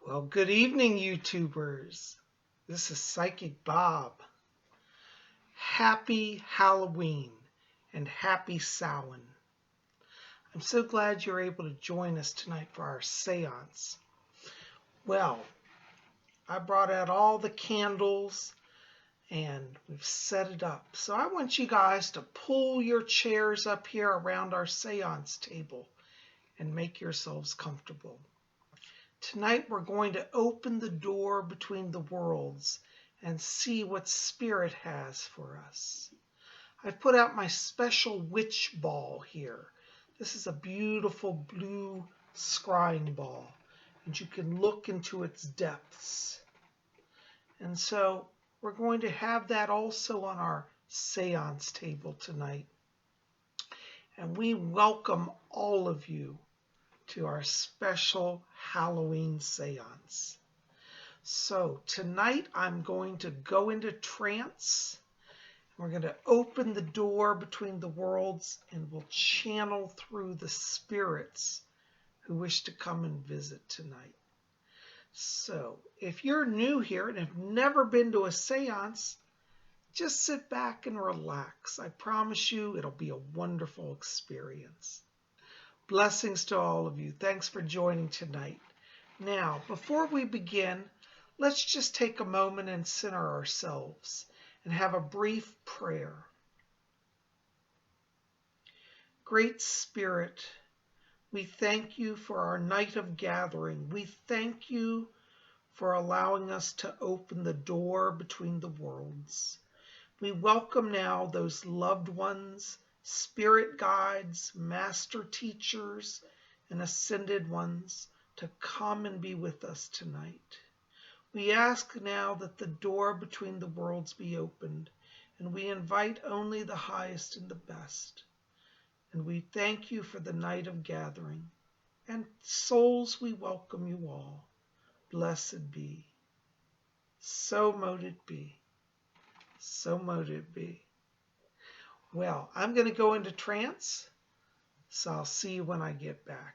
Well, good evening, YouTubers. This is Psychic Bob. Happy Halloween and happy Samhain. I'm so glad you're able to join us tonight for our seance. Well, I brought out all the candles and we've set it up. So I want you guys to pull your chairs up here around our seance table and make yourselves comfortable. Tonight we're going to open the door between the worlds and see what Spirit has for us. I've put out my special witch ball here. This is a beautiful blue scrying ball, and you can look into its depths. And so we're going to have that also on our seance table tonight. And we welcome all of you to our special Halloween seance. So tonight I'm going to go into trance. We're going to open the door between the worlds and we'll channel through the spirits who wish to come and visit tonight. So if you're new here and have never been to a seance, just sit back and relax. I promise you it'll be a wonderful experience. Blessings to all of you. Thanks for joining tonight. Now, before we begin, let's just take a moment and center ourselves and have a brief prayer. Great Spirit, we thank you for our night of gathering. We thank you for allowing us to open the door between the worlds. We welcome now those loved ones, spirit guides, master teachers, and ascended ones to come and be with us tonight. We ask now that the door between the worlds be opened, and we invite only the highest and the best. And we thank you for the night of gathering. And souls, we welcome you all. Blessed be. So mote it be. So mote it be. Well, I'm going to go into trance, so I'll see you when I get back.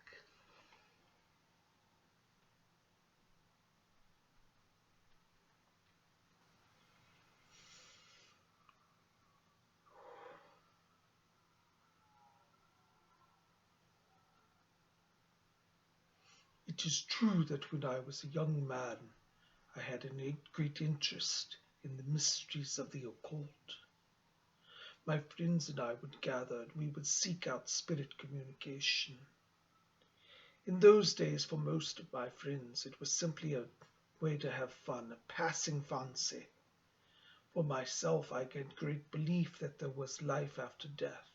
It is true that when I was a young man, I had a great interest in the mysteries of the occult. My friends and I would gather and we would seek out spirit communication. In those days, for most of my friends, it was simply a way to have fun, a passing fancy. For myself, I had great belief that there was life after death.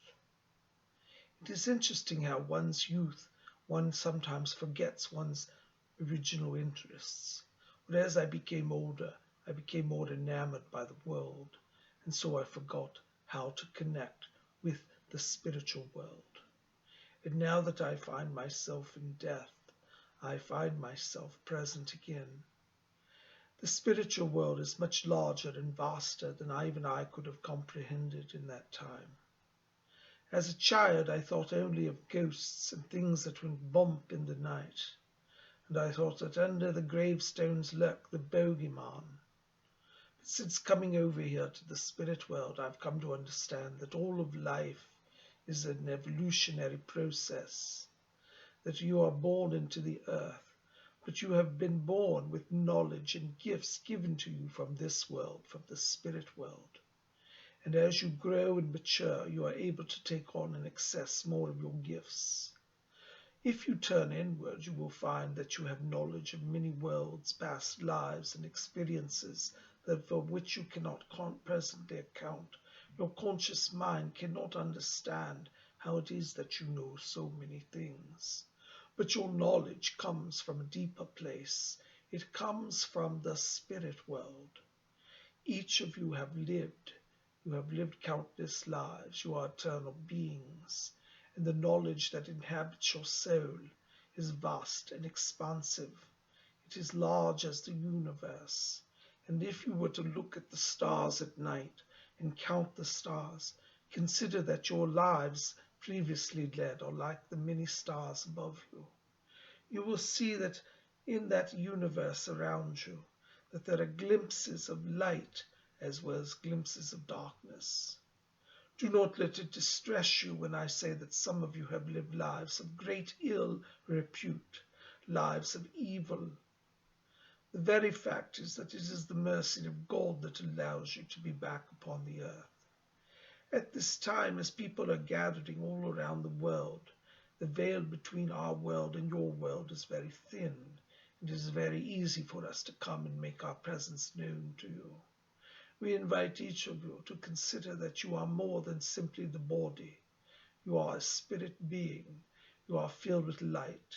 It is interesting how one's youth, one sometimes forgets one's original interests. But as I became older, I became more enamored by the world, and so I forgot how to connect with the spiritual world. And now that I find myself in death, I find myself present again. The spiritual world is much larger and vaster than even I could have comprehended in that time. As a child, I thought only of ghosts and things that would bump in the night, and I thought that under the gravestones lurked the bogeyman. But since coming over here to the spirit world, I've come to understand that all of life is an evolutionary process, that you are born into the earth, but you have been born with knowledge and gifts given to you from this world, from the spirit world. And as you grow and mature, you are able to take on and access more of your gifts. If you turn inward, you will find that you have knowledge of many worlds, past lives, and experiences that for which you cannot presently account. Your conscious mind cannot understand how it is that you know so many things. But your knowledge comes from a deeper place. It comes from the spirit world. Each of you have lived. You have lived countless lives. You are eternal beings. And the knowledge that inhabits your soul is vast and expansive. It is large as the universe. And if you were to look at the stars at night and count the stars, consider that your lives previously led are like the many stars above you. You will see that in that universe around you, that there are glimpses of light as well as glimpses of darkness. Do not let it distress you when I say that some of you have lived lives of great ill repute, lives of evil. The very fact is that it is the mercy of God that allows you to be back upon the earth. At this time, as people are gathering all around the world, the veil between our world and your world is very thin. It is very easy for us to come and make our presence known to you. We invite each of you to consider that you are more than simply the body. You are a spirit being. You are filled with light.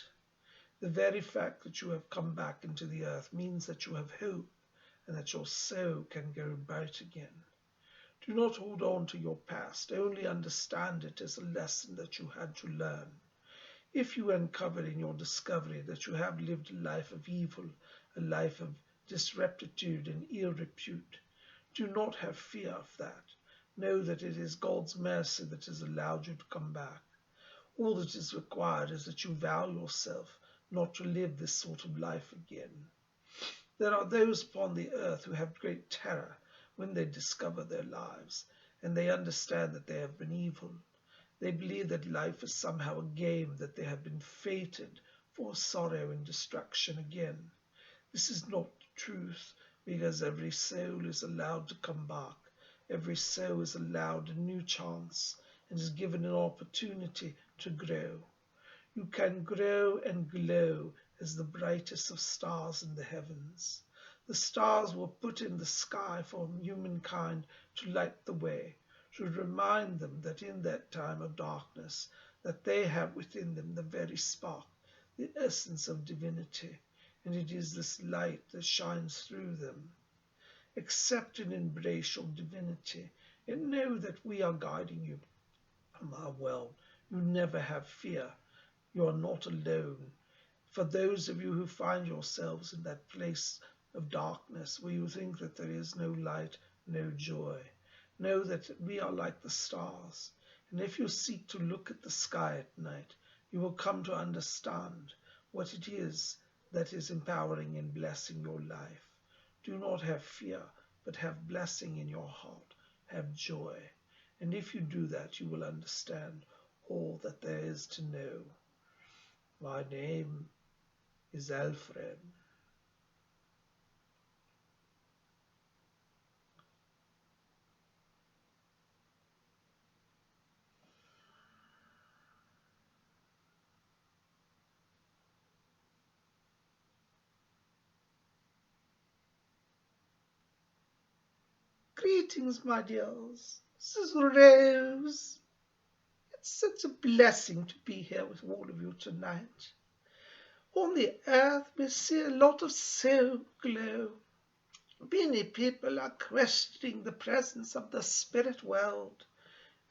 The very fact that you have come back into the earth means that you have hope and that your soul can go bright again. Do not hold on to your past, only understand it as a lesson that you had to learn. If you uncover in your discovery that you have lived a life of evil, a life of disreptitude and ill repute, do not have fear of that. Know that it is God's mercy that has allowed you to come back. All that is required is that you vow yourself not to live this sort of life again. There are those upon the earth who have great terror when they discover their lives, and they understand that they have been evil. They believe that life is somehow a game, that they have been fated for sorrow and destruction again. This is not the truth, because every soul is allowed to come back. Every soul is allowed a new chance and is given an opportunity to grow. You can grow and glow as the brightest of stars in the heavens. The stars were put in the sky for humankind to light the way, to remind them that in that time of darkness, that they have within them the very spark, the essence of divinity, and it is this light that shines through them. Accept and embrace your divinity, and know that we are guiding you from our world. You never have fear. You are not alone. For those of you who find yourselves in that place of darkness where you think that there is no light, no joy, know that we are like the stars. And if you seek to look at the sky at night, you will come to understand what it is that is empowering and blessing your life. Do not have fear, but have blessing in your heart. Have joy. And if you do that, you will understand all that there is to know. My name is Alfred. Greetings, my dears. This is Rose. It's such a blessing to be here with all of you tonight. On the earth, we see a lot of soul glow. Many people are questioning the presence of the spirit world,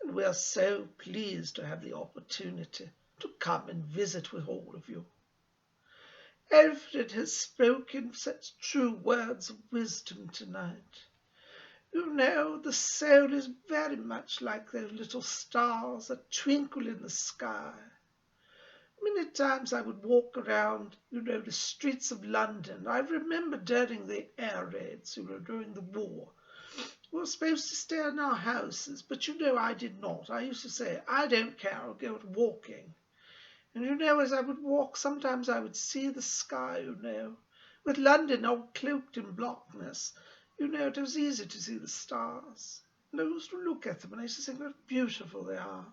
and we are so pleased to have the opportunity to come and visit with all of you. Alfred has spoken such true words of wisdom tonight. You know, the soul is very much like those little stars that twinkle in the sky. Many times I would walk around, the streets of London. I remember during the air raids, during the war. We were supposed to stay in our houses, but I did not. I used to say, I don't care, I'll go walking. And as I would walk, sometimes I would see the sky, with London all cloaked in blackness. It was easy to see the stars. And I used to look at them and I used to think how beautiful they are.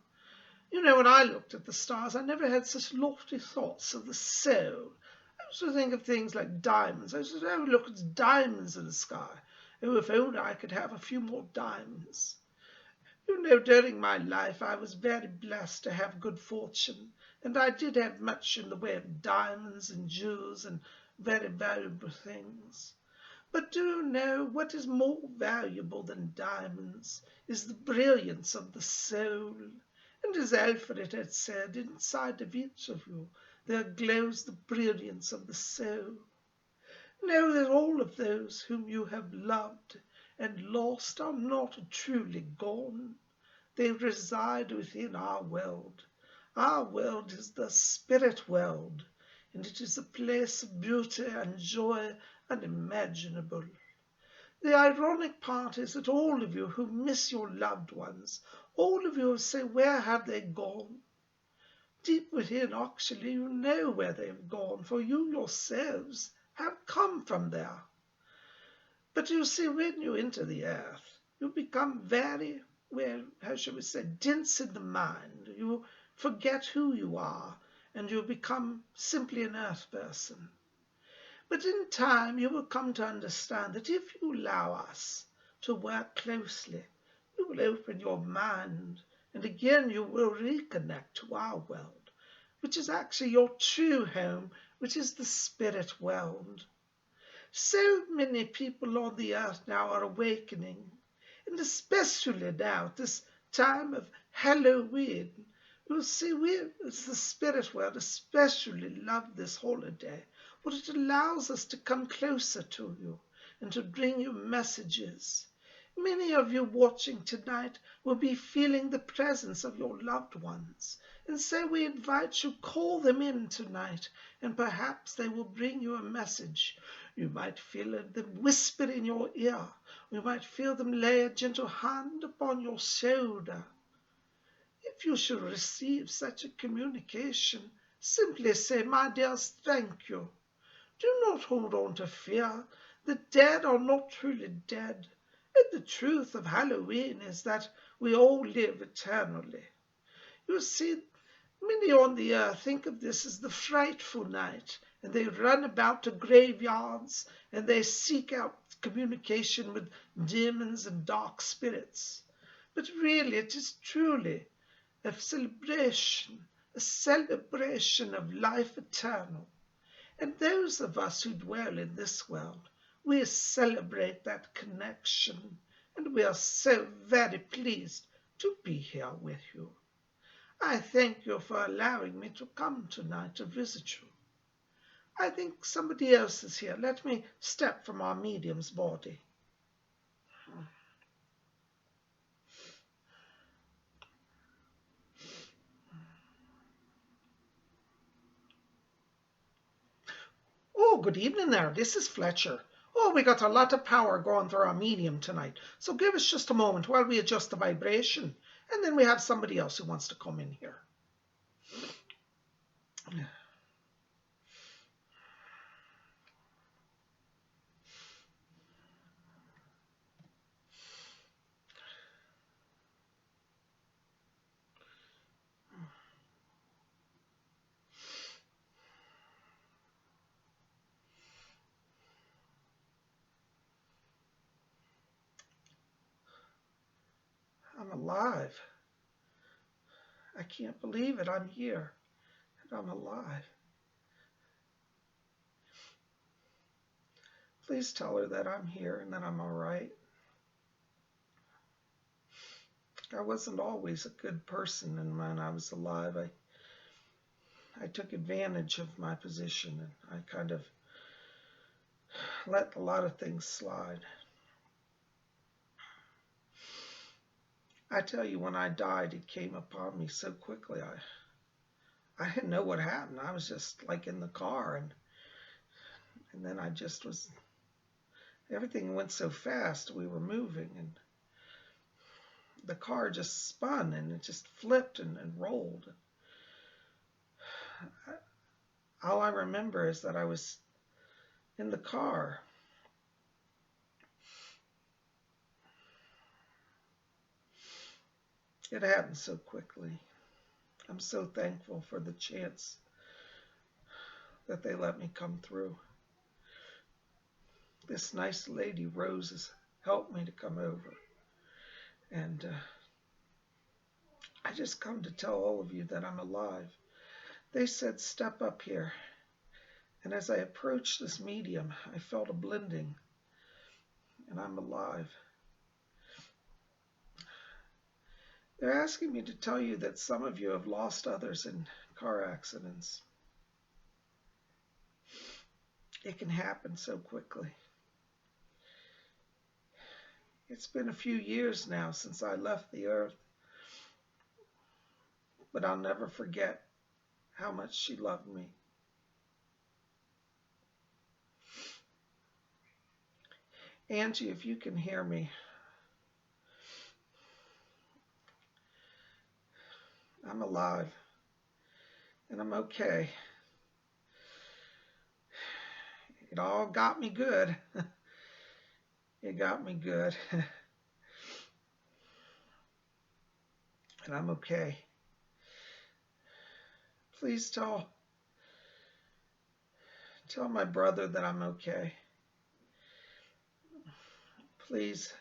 When I looked at the stars, I never had such lofty thoughts of the soul. I used to think of things like diamonds. I used to say, oh, look, it's diamonds in the sky. Oh, if only I could have a few more diamonds. During my life, I was very blessed to have good fortune, and I did have much in the way of diamonds and jewels and very valuable things. But do you know what is more valuable than diamonds is the brilliance of the soul. And as Alfred had said, inside of each of you there glows the brilliance of the soul. Know that all of those whom you have loved and lost are not truly gone. They reside within our world. Our world is the spirit world, and it is a place of beauty and joy unimaginable. The ironic part is that all of you who miss your loved ones, all of you who say, where have they gone? Deep within, actually, you know where they've gone, for you yourselves have come from there. But you see, when you enter the earth, you become very, well, how shall we say, dense in the mind. You forget who you are, and you become simply an earth person. But in time, you will come to understand that if you allow us to work closely, you will open your mind, and again you will reconnect to our world, which is actually your true home, which is the spirit world. So many people on the earth now are awakening, and especially now, at this time of Halloween. You see, we, as the spirit world, especially love this holiday, for it allows us to come closer to you and to bring you messages. Many of you watching tonight will be feeling the presence of your loved ones. And so we invite you, call them in tonight, and perhaps they will bring you a message. You might feel them whisper in your ear. You might feel them lay a gentle hand upon your shoulder. If you should receive such a communication, simply say, my dears, thank you. Do not hold on to fear. The dead are not truly dead. And the truth of Halloween is that we all live eternally. You see, many on the earth think of this as the frightful night, and they run about to graveyards, and they seek out communication with demons and dark spirits. But really, it is truly a celebration of life eternal. And those of us who dwell in this world, we celebrate that connection, and we are so very pleased to be here with you. I thank you for allowing me to come tonight to visit you. I think somebody else is here. Let me step from our medium's body. Oh, good evening there. This is Fletcher. Oh, we got a lot of power going through our medium tonight. So give us just a moment while we adjust the vibration. And then we have somebody else who wants to come in here. I'm alive. I can't believe it. I'm here. And I'm alive. Please tell her that I'm here and that I'm all right. I wasn't always a good person, and when I was alive, I took advantage of my position, and I kind of let a lot of things slide. I tell you, when I died, it came upon me so quickly. I didn't know what happened. I was just like in the car, and then I just was, everything went so fast. We were moving, and the car just spun, and it just flipped and rolled. All I remember is that I was in the car. It happened so quickly. I'm so thankful for the chance that they let me come through. This nice lady, Rose, has helped me to come over. And I just come to tell all of you that I'm alive. They said, step up here. And as I approached this medium, I felt a blending, and I'm alive. They're asking me to tell you that some of you have lost others in car accidents. It can happen so quickly. It's been a few years now since I left the earth, but I'll never forget how much she loved me. Angie, if you can hear me, I'm alive and I'm okay. It all got me good. It got me good. And I'm okay. Please tell my brother that I'm okay. Please.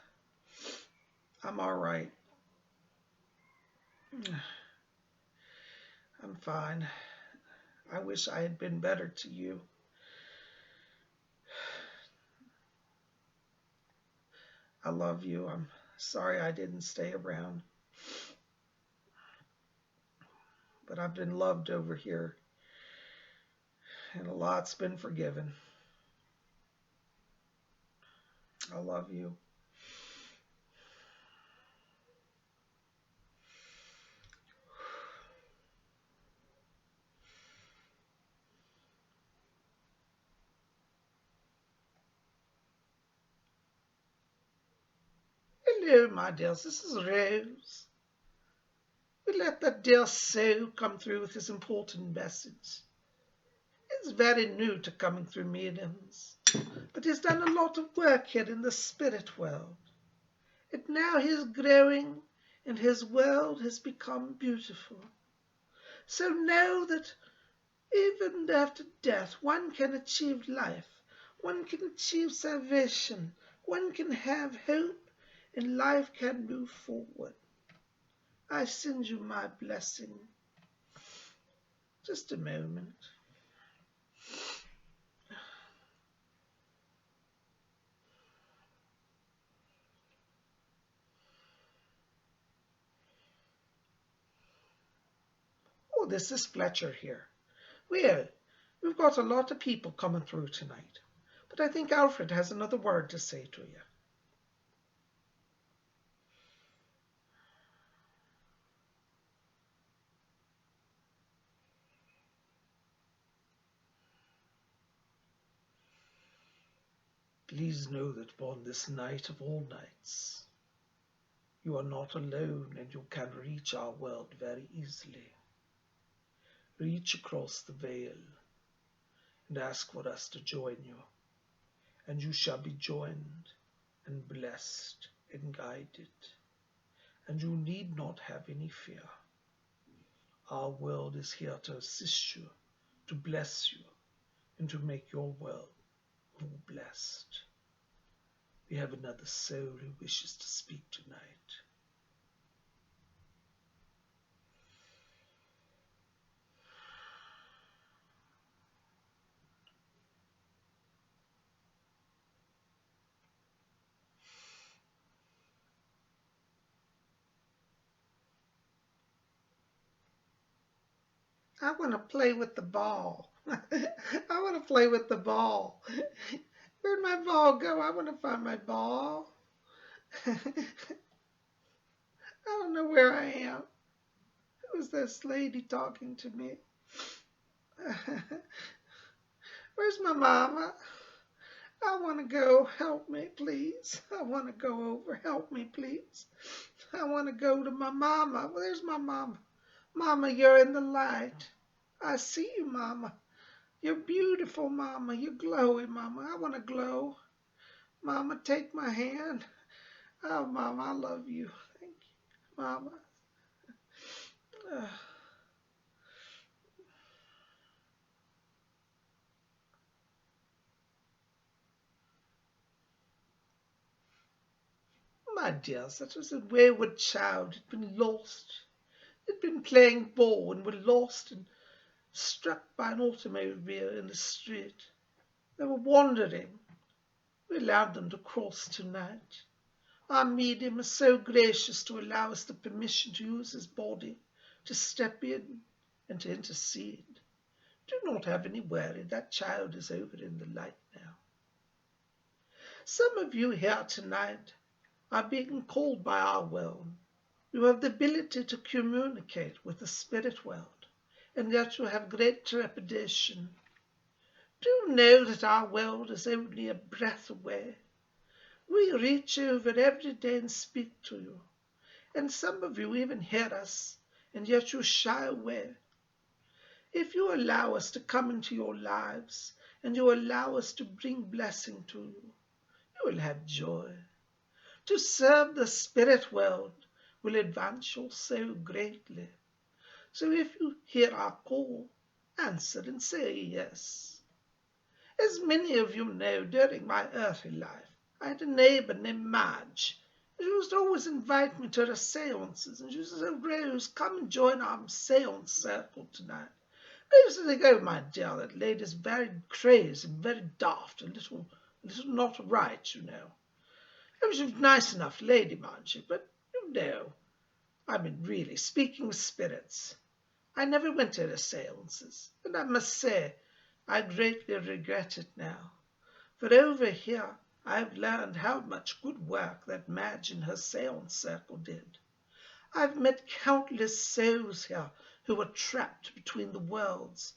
I'm all right. I'm fine. I wish I had been better to you. I love you. I'm sorry I didn't stay around. But I've been loved over here. And a lot's been forgiven. I love you. Hello, my dears. This is Rose. We let that dear soul come through with his important message. It's very new to coming through mediums, but he's done a lot of work here in the spirit world. And now he's growing, and his world has become beautiful. So know that even after death, one can achieve life, one can achieve salvation, one can have hope, and life can move forward. I send you my blessing. Just a moment. Oh, this is Fletcher here. Well, we've got a lot of people coming through tonight, but I think Alfred has another word to say to you. Please know that upon this night of all nights, you are not alone and you can reach our world very easily. Reach across the veil and ask for us to join you, and you shall be joined and blessed and guided, and you need not have any fear. Our world is here to assist you, to bless you, and to make your world more blessed. We have another soul who wishes to speak tonight. I want to play with the ball. I want to play with the ball. Where'd my ball go? I want to find my ball. I don't know where I am. Who's this lady talking to me? Where's my mama? I want to go. Help me, please. I want to go over. Help me, please. I want to go to my mama. Where's my mama? Mama, you're in the light. I see you, mama. You're beautiful, mama. You're glowing, mama. I want to glow. Mama, take my hand. Oh, mama, I love you. Thank you, mama. My dears, that was a wayward child. Had been lost. Had been playing ball and were lost and struck by an automobile in the street. They were wandering. We allowed them to cross tonight. Our medium is so gracious to allow us the permission to use his body, to step in and to intercede. Do not have any worry. That child is over in the light now. Some of you here tonight are being called by our world. You have the ability to communicate with the spirit world, and yet you have great trepidation. Do know that our world is only a breath away. We reach over every day and speak to you. And some of you even hear us, and yet you shy away. If you allow us to come into your lives, and you allow us to bring blessing to you, you will have joy. To serve the spirit world will advance your soul greatly. So if you hear our call, answer and say yes. As many of you know, during my earthly life, I had a neighbor named Madge. She used to always invite me to her seances, and she used to say, Rose, come and join our seance circle tonight. I used to think, oh my dear, that lady's very crazy, very daft, a little not right, you know. I mean, she was a nice enough lady, mind you, but you know, I mean, really, speaking of spirits, I never went to her seances, and I must say, I greatly regret it now. For over here, I've learned how much good work that Madge and her seance circle did. I've met countless souls here who were trapped between the worlds,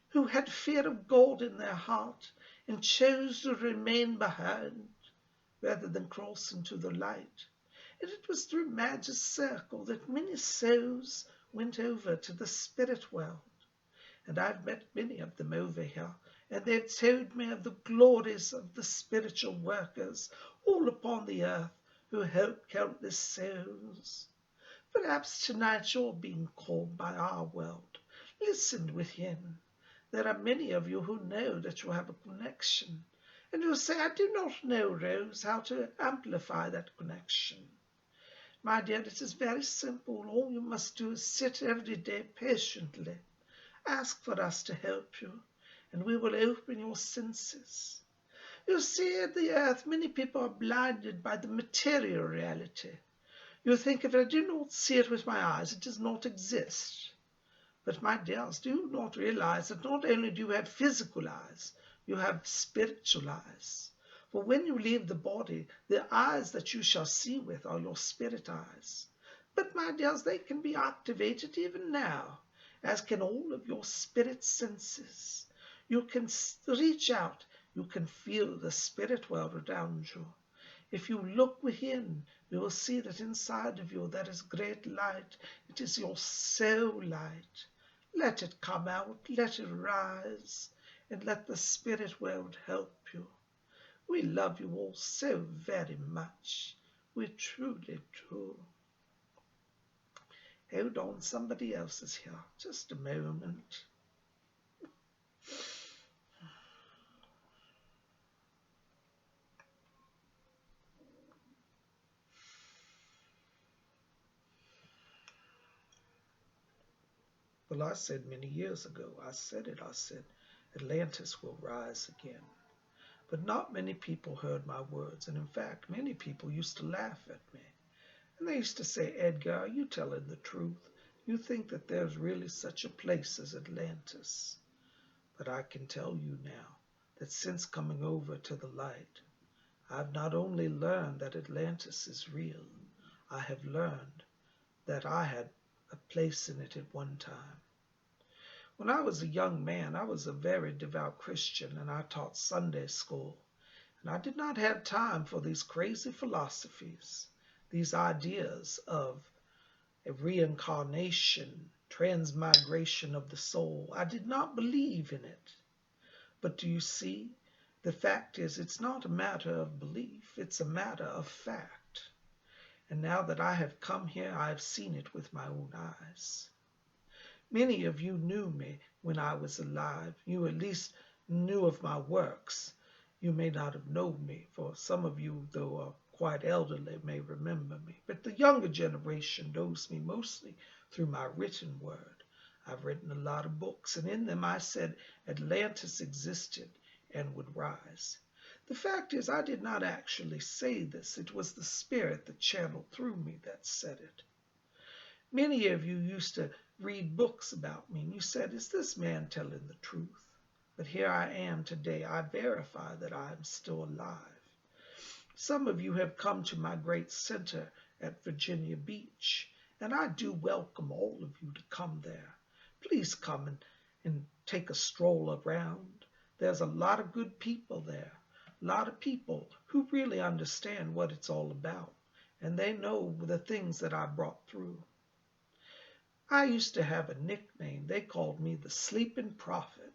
who had fear of God in their heart and chose to remain behind rather than cross into the light. And it was through Madge's circle that many souls went over to the spirit world. And I've met many of them over here, and they've told me of the glories of the spiritual workers all upon the earth who help countless souls. Perhaps tonight you're being called by our world. Listen within. There are many of you who know that you have a connection, and you say, I do not know, Rose, how to amplify that connection. My dear, it is very simple. All you must do is sit every day patiently. Ask for us to help you, and we will open your senses. You see, at the earth, many people are blinded by the material reality. You think, if I do not see it with my eyes, it does not exist. But, my dears, do you not realize that not only do you have physical eyes, you have spiritual eyes? For when you leave the body, the eyes that you shall see with are your spirit eyes. But, my dears, they can be activated even now, as can all of your spirit senses. You can reach out, you can feel the spirit world around you. If you look within, you will see that inside of you there is great light. It is your soul light. Let it come out, let it rise, and let the spirit world help you. We love you all so very much. We truly do. Hold on, somebody else is here. Just a moment. Well, I said many years ago, I said Atlantis will rise again. But not many people heard my words, and in fact, many people used to laugh at me. And they used to say, Edgar, are you telling the truth? You think that there's really such a place as Atlantis? But I can tell you now that since coming over to the light, I've not only learned that Atlantis is real, I have learned that I had a place in it at one time. When I was a young man, I was a very devout Christian, and I taught Sunday school. And I did not have time for these crazy philosophies, these ideas of a reincarnation, transmigration of the soul. I did not believe in it. But do you see, the fact is, it's not a matter of belief, it's a matter of fact. And now that I have come here, I have seen it with my own eyes. Many of you knew me when I was alive. You at least knew of my works. You may not have known me, for some of you, though are quite elderly, may remember me. But the younger generation knows me mostly through my written word. I've written a lot of books, and in them I said Atlantis existed and would rise. The fact is, I did not actually say this. It was the Spirit that channeled through me that said it. Many of you used to read books about me, and you said, is this man telling the truth? But here I am today. I verify that I am still alive. Some of you have come to my great center at Virginia Beach, and I do welcome all of you to come there. Please come and take a stroll around. There's a lot of good people there, a a lot of people who really understand what it's all about, and they know the things that I brought through. I used to have a nickname. They called me the Sleeping Prophet.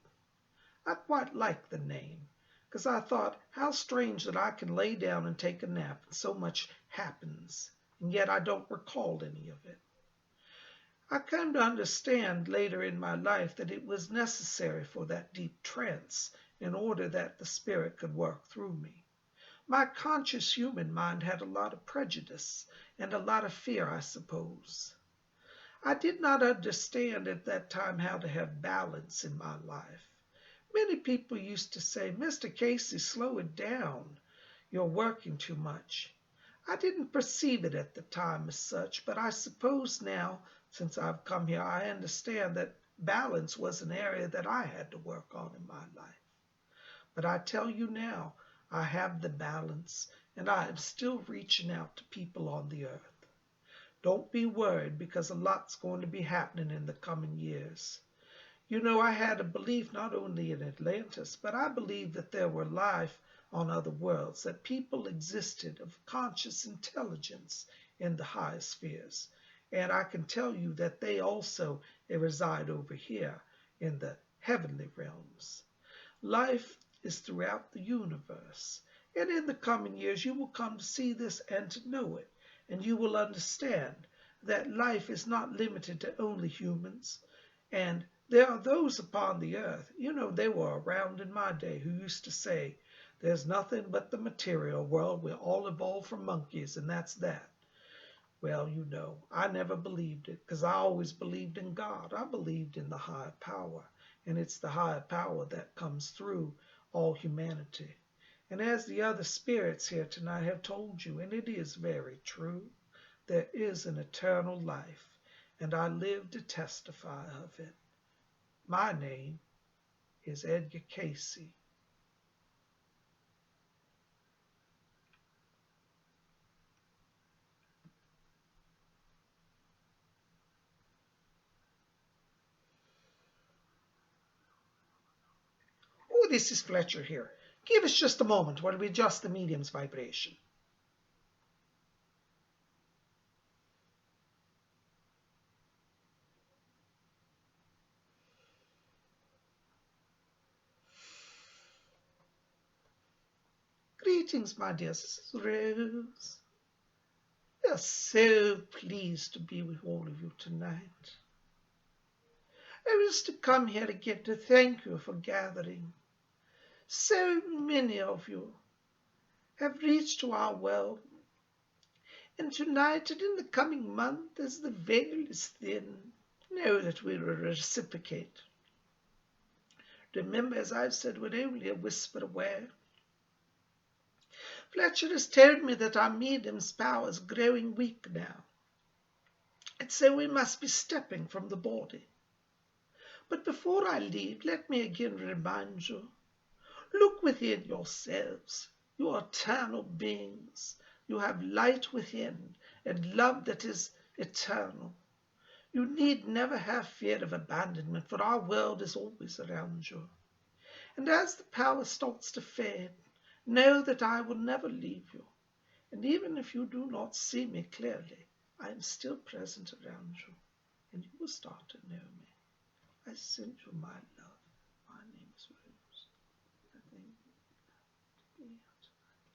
I quite liked the name, because I thought, how strange that I can lay down and take a nap and so much happens, and yet I don't recall any of it. I came to understand later in my life that it was necessary for that deep trance in order that the spirit could work through me. My conscious human mind had a lot of prejudice and a lot of fear, I suppose. I did not understand at that time how to have balance in my life. Many people used to say, "Mr. Casey, slow it down. You're working too much." I didn't perceive it at the time as such, but I suppose now, since I've come here, I understand that balance was an area that I had to work on in my life. But I tell you now, I have the balance, and I am still reaching out to people on the earth. Don't be worried, because a lot's going to be happening in the coming years. You know, I had a belief not only in Atlantis, but I believed that there were life on other worlds, that people existed of conscious intelligence in the higher spheres. And I can tell you that they also reside over here in the heavenly realms. Life is throughout the universe. And in the coming years, you will come to see this and to know it. And you will understand that life is not limited to only humans. And there are those upon the earth, you know, they were around in my day, who used to say, "There's nothing but the material world. We're all evolved from monkeys, and that's that." Well, you know, I never believed it, because I always believed in God. I believed in the higher power, and it's the higher power that comes through all humanity. And as the other spirits here tonight have told you, and it is very true, there is an eternal life, and I live to testify of it. My name is Edgar Casey. Oh, this is Fletcher here. Give us just a moment while we adjust the medium's vibration. Greetings, my dear Sister Rose. We are so pleased to be with all of you tonight. I was to come here again to thank you for gathering. So many of you have reached to our world, and tonight and in the coming month, as the veil is thin, know that we will reciprocate. Remember, as I've said, we're only a whisper away. Fletcher has told me that our medium's power is growing weak now, and so we must be stepping from the body. But before I leave, let me again remind you, look within yourselves. You are eternal beings. You have light within and love that is eternal. You need never have fear of abandonment, for our world is always around you. And as the power starts to fade, know that I will never leave you. And even if you do not see me clearly, I am still present around you, and you will start to know me. I send you my love. My name is Rose. I thank you to be here tonight.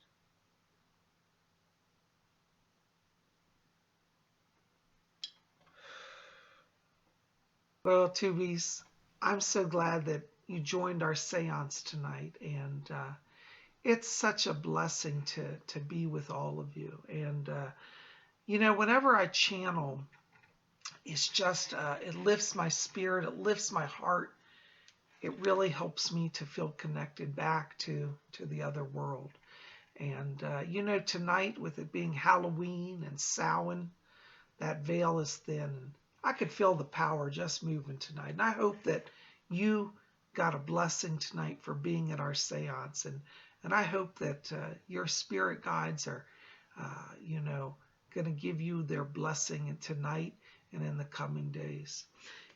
Well, Tubies, I'm so glad that you joined our seance tonight, and it's such a blessing to be with all of you. And you know, whenever I channel, it's just it lifts my spirit, it lifts my heart. It really helps me to feel connected back to the other world. And you know, tonight, with it being Halloween and Samhain, that veil is thin. I could feel the power just moving tonight. And I hope that you got a blessing tonight for being at our seance. And I hope that your spirit guides are, you know, going to give you their blessing tonight and in the coming days.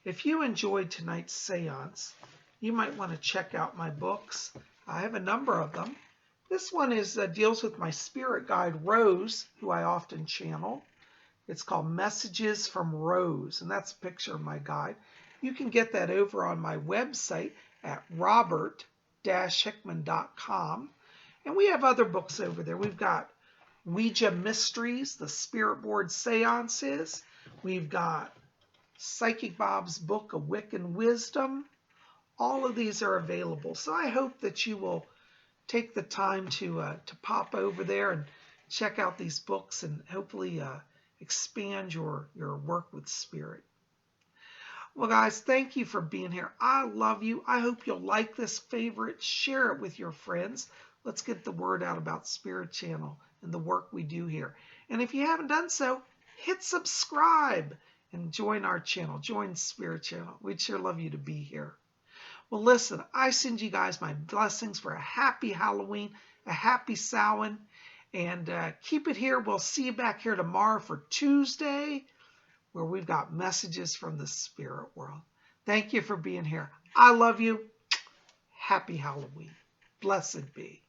If you enjoyed tonight's seance, you might want to check out my books. I have a number of them. This one is deals with my spirit guide, Rose, who I often channel. It's called Messages from Rose, and that's a picture of my guide. You can get that over on my website at robert-hickman.com. And we have other books over there. We've got Ouija Mysteries, the Spirit Board Seances. We've got Psychic Bob's Book of Wiccan Wisdom. All of these are available. So I hope that you will take the time to pop over there and check out these books and hopefully expand your work with spirit. Well, guys, thank you for being here. I love you. I hope you'll like this, favorite, share it with your friends. Let's get the word out about Spirit Channel and the work we do here. And if you haven't done so, hit subscribe and join our channel. Join Spirit Channel. We'd sure love you to be here. Well, listen, I send you guys my blessings for a happy Halloween, a happy Samhain, and keep it here. We'll see you back here tomorrow for Tuesday, where we've got messages from the spirit world. Thank you for being here. I love you. Happy Halloween. Blessed be.